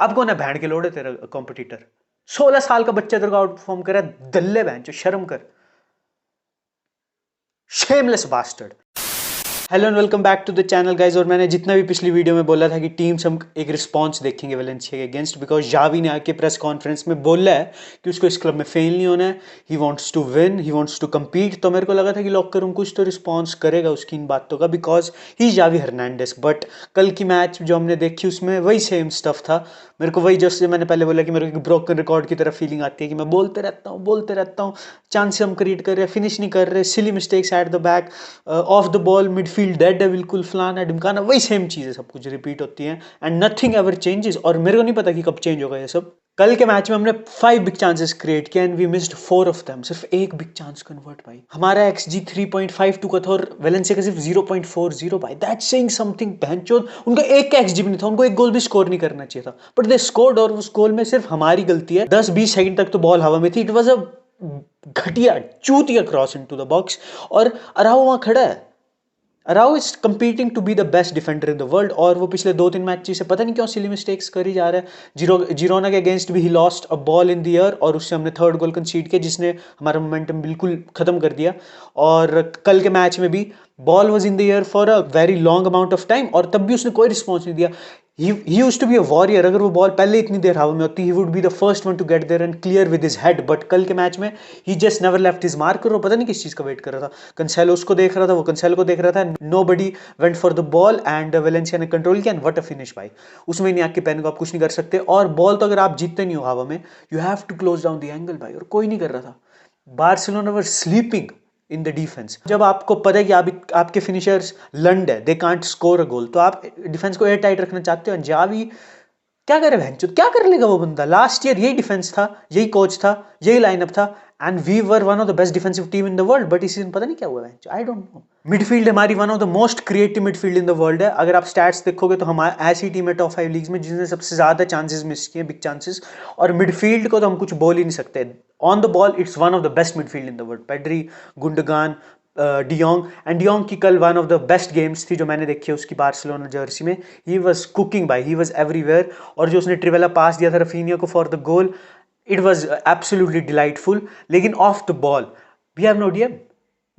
अब कौन है भैंड के लोड़े तेरा कॉम्पिटिटर? 16 साल का बच्चा तेरे को आउट परफॉर्म कर रहा है, दल्ले बहन चो, शर्म कर, shameless bastard. Hello and welcome back to the channel guys. और मैंने जितना भी पिछली वीडियो में बोला था कि टीम से हम एक रिस्पांस देखेंगे वेलेंसिया के अगेंस्ट, बिकॉज जावी ने आके प्रेस कॉन्फ्रेंस में बोला है कि उसको इस क्लब में फेल नहीं होना है, he wants to win, he wants to compete. तो मेरे को लगा था कि लॉकर रूम कुछ तो रिस्पॉन्स करेगा उसकी इन बातों का, because he Xavi Hernandez. But कल की मैच जो हमने देखी उसमें वही सेम स्टफ था। मेरे को वही, जैसे मैंने पहले बोला कि मेरे को एक ब्रोकन रिकॉर्ड की तरह फीलिंग आती है कि मैं बोलते रहता हूँ, चांस हम क्रिएट कर रहे हैं, फिनिश नहीं कर रहे, silly mistakes at the back, of the ball midfield dead है बिल्कुल, फलाना ढिमकाना, वही सेम चीज़ें सब कुछ रिपीट होती हैं एंड नथिंग एवर चेंजेस। और मेरे को नहीं पता कि कब चेंज होगा ये सब। कल के मैच में हमने 5 बिग चांसेस क्रिएट किए and we missed 4 of them. सिर्फ एक बिग चांस कन्वर्ट भाई। हमारा XG 3.52 का था और वेलेंसिया का सिर्फ 0.40 भाई। That's saying something. बहनचोद, उनका एक का XG भी नहीं था, उनको एक गोल भी स्कोर नहीं करना चाहिए था, बट दे स्कोर्ड। और उस गोल में सिर्फ हमारी गलती है। 10-20 सेकंड तक तो बॉल हवा में थी। इट वाज अ घटिया चूतिया क्रॉस इनटू द बॉक्स और अराओ वहां खड़ा है। Araujo is competing to be the best defender in the world और वो पिछले 2-3 मैच से पता नहीं क्यों सिली मिस्टेक्स कर ही जा रहा है। जिरोना के अगेंस्ट भी he lost a ball in the air और उससे हमने 3rd गोल कंसीड किया जिसने हमारा मोमेंटम बिल्कुल खत्म कर दिया। और कल के मैच में भी ball was in the air for a very long amount of time और तब भी उसने कोई रिस्पॉन्स नहीं दिया। He used to be a warrior। अगर वो बॉल पहले इतनी देर हवा में होती, he would be the first one to get there and clear with his head। But कल के मैच में he just never left his mark और वो पता नहीं किस चीज़ का वेट कर रहा था। कंसेलो उसको देख रहा था, वो कंसेलो को देख रहा था। Nobody went for the ball and Valencia ने कंट्रोल किया and what a finish भाई। उसमें नहीं आके पेन को आप कुछ नहीं कर सकते। और बॉल तो अगर आप जीतते नहीं हो हवा में, you have to close down the angle भाई, और कोई नहीं कर रहा था। Barcelona were sleeping in the defence. जब आपको पता है कि आपके फिनिशर्स लंड है, दे कांट स्कोर अ गोल, तो आप डिफेंस को एयर टाइट रखना चाहते हो। जावी क्या करे भैंचोद, क्या कर लेगा वो बंदा? लास्ट ईयर यही डिफेंस था, यही कोच था, यही लाइनअप था and we were one of the best defensive team in the world. But इस सीजन पता नहीं क्या हुआ है, आई डोंट नो। मिडफील्ड हमारी one of the most creative midfield in the world है। अगर आप स्टैट्स देखोगे तो हमारी ऐसी टीम है टॉप 5 लीग्स में जिसने सबसे ज्यादा चांसेस मिस किए, बिग चांसेस। और मिडफील्ड को तो हम कुछ बोल ही नहीं सकते। On the ball it's one of the best midfield in the world. Pedri, Gundogan, de Jong and de Jong की कल one of the best games थी जो मैंने देखी है उसकी बार्सिलोना जर्सी में। ही वाज कुकिंग बाय, ही वाज एवरीवेयर। और जो उसने ट्रिवेला पास दिया था रफीनिया को for the goal, it was absolutely delightful. लेकिन off the ball we have no DM.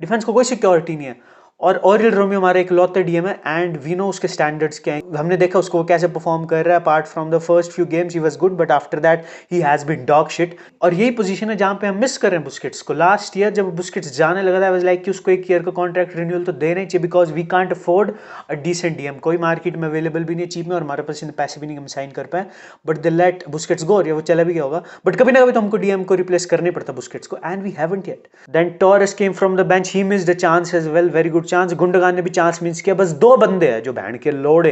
Defence को कोई सिक्योरिटी नहीं है और ओरियल रोमियो हमारा एक लौता डीएम है एंड वी नो उसके स्टैंडर्ड्स क्या हैं। हमने देखा उसको वो कैसे परफॉर्म कर रहा है। Apart from the first few games he was good but after that he has been dog shit. और यही पोजीशन है जहां पे हम मिस कर रहे हैं बुस्केट्स को। लास्ट ईयर जब बुस्केट्स जाने लगा था, वाज लाइक कि उसको एक ईयर का कॉन्ट्रैक्ट रिन्यूअल तो देना ही चाहिए, because we can't afford a decent DM. कोई मार्केट में अवेलेबल भी नहीं चीप में और हमारे पास पैसे भी नहीं हम साइन कर पाए। बट दे लेट बुस्केट्स गो, और वो चला भी गया होगा, बट कभी ना कभी तो हमको डीएम को रिप्लेस करना ही पड़ता बुस्केट्स को and we haven't yet. Then Torres came from the bench, he missed the chance as well, very good chance. Gundogan ने भी चांस मिस किया। बस 2 बंदे हैं जो बैंड के लोड़े,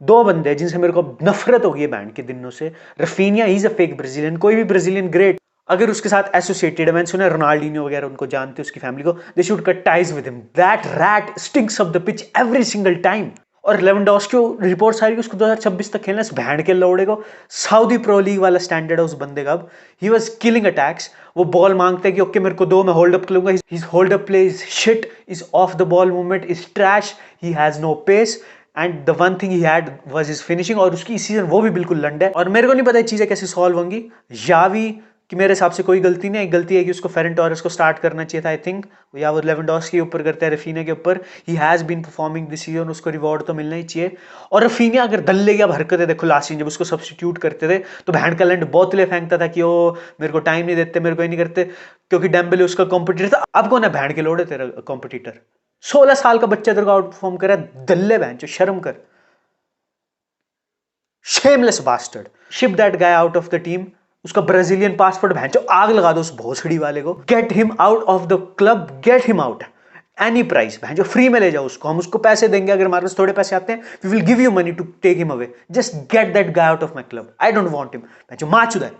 2 बंदे हैं जिनसे मेरे को नफरत होगी बैंड के दिनों से। Raphinha is a fake Brazilian. कोई भी ब्राजीलियन ग्रेट अगर उसके साथ एसोसिएटेड है, मैंने सुना रोनाल्डिनो वगैरह उनको जानते हैं, उसकी फैमिली को, they should cut ties with him. That rat stinks of the pitch every single time. और लेवेंडोस्की रिपोर्ट्स आ रही है उसको 2026 तक खेलना। इस बैंड के लोड़े को सऊदी प्रो लीग वाला स्टैंडर्ड है उस बंदे का। अब ही वाज किलिंग अटैक्स। वो बॉल मांगता है कि ओके मेरे को दो, मैं होल्ड अप करूंगा। His hold up play is shit, is off the ball movement is trash, he has no pace and the one thing he had was his finishing. और उसकी इस सीजन वो भी बिल्कुल लंड है और मेरे को नहीं पता ये चीजें कैसे सॉल्व होंगी। जावी कि मेरे हिसाब से कोई गलती नहीं है। गलती है कि उसको फेरन टोरेस को स्टार्ट करना चाहिए था आई थिंक, या वो लेवेंडोस्की के ऊपर करता है, रफीनिया के ऊपर। He has been performing this season, उसको रिवॉर्ड तो मिलना ही चाहिए। और रफीनिया अगर दल्ले की अब हरकतें देखो, लास्ट सीजन जब उसको सब्स्टिट्यूट करते थे तो भैंड का लैंड बोतलें फेंकता था कि ओ मेरे को टाइम नहीं देते, मेरे को नहीं करते, क्योंकि डेम्बेले उसका कॉम्पिटिटर था। अब कौन है भैंड के लोड़े तेरा कॉम्पिटिटर? 16 साल का बच्चा तेरे को आउट परफॉर्म कर रहा है, दल्ले बहन चो, शर्म कर, shameless bastard. Ship that guy out of the team. उसका ब्राजीलियन पासपोर्ट भैंचो आग लगा दो उस भोसड़ी वाले को। Get him out of the club, get him out any price. भैंचो फ्री में ले जाओ उसको, हम उसको पैसे देंगे। अगर हमारे पास थोड़े पैसे आते हैं, we will give you money to take him away. Just get that guy out of my club, I don't want him. भैंचो माचुदा है।